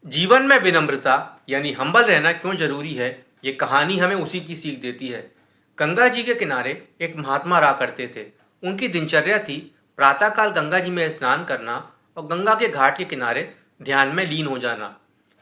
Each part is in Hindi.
जीवन में विनम्रता यानी हम्बल रहना क्यों जरूरी है, ये कहानी हमें उसी की सीख देती है। गंगा जी के किनारे एक महात्मा रहा करते थे। उनकी दिनचर्या थी प्रातःकाल गंगा जी में स्नान करना और गंगा के घाट के किनारे ध्यान में लीन हो जाना।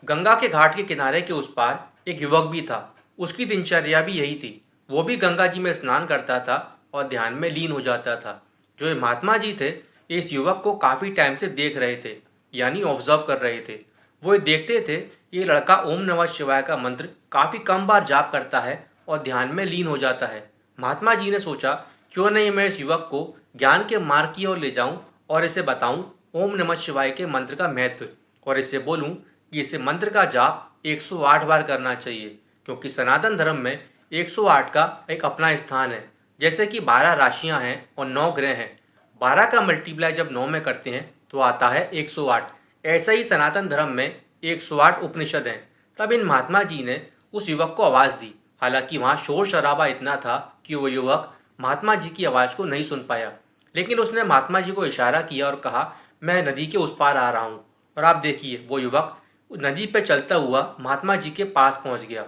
गंगा के घाट के किनारे के उस पार एक युवक भी था। उसकी दिनचर्या भी यही थी। वो भी गंगा जी में स्नान करता था और ध्यान में लीन हो जाता था। जो ये महात्मा जी थे, ये इस युवक को काफी टाइम से देख रहे थे, यानी ऑब्जर्व कर रहे थे। वो ये देखते थे ये लड़का ओम नमः शिवाय का मंत्र काफी कम बार जाप करता है और ध्यान में लीन हो जाता है। महात्मा जी ने सोचा, क्यों नहीं मैं इस युवक को ज्ञान के मार्ग की ओर ले जाऊं और इसे बताऊं ओम नमः शिवाय के मंत्र का महत्व, और इसे बोलूं कि इसे मंत्र का जाप 108 बार करना चाहिए, क्योंकि सनातन धर्म में 108 का एक अपना स्थान है। जैसे कि 12 राशियां हैं और 9 ग्रह हैं। 12 का मल्टीप्लाई जब 9 में करते हैं तो आता है 108। ऐसा ही सनातन धर्म में 108 उपनिषद हैं। तब इन महात्मा जी ने उस युवक को आवाज़ दी। हालांकि वहाँ शोर शराबा इतना था कि वो युवक महात्मा जी की आवाज़ को नहीं सुन पाया, लेकिन उसने महात्मा जी को इशारा किया और कहा, मैं नदी के उस पार आ रहा हूँ। और आप देखिए, वो युवक नदी पर चलता हुआ महात्मा जी के पास पहुँच गया।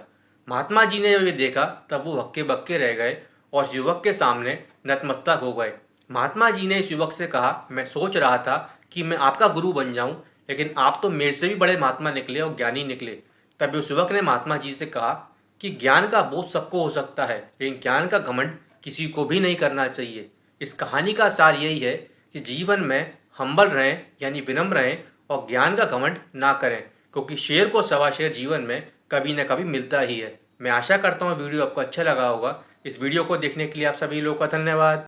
महात्मा जी ने जब ये देखा तब वो हक्के बक्के रह गए और उस युवक के सामने नतमस्तक हो गए। महात्मा जी ने इस युवक से कहा, मैं सोच रहा था कि मैं आपका गुरु बन जाऊं, लेकिन आप तो मेरे से भी बड़े महात्मा निकले और ज्ञानी निकले। तब उस युवक ने महात्मा जी से कहा कि ज्ञान का बोझ सबको हो सकता है, लेकिन ज्ञान का घमंड किसी को भी नहीं करना चाहिए। इस कहानी का सार यही है कि जीवन में हम्बल रहें यानी विनम्र रहें और ज्ञान का घमंड ना करें, क्योंकि शेर को सवा शेर जीवन में कभी न कभी मिलता ही है। मैं आशा करता हूँ वीडियो आपको अच्छा लगा होगा। इस वीडियो को देखने के लिए आप सभी लोगों का धन्यवाद।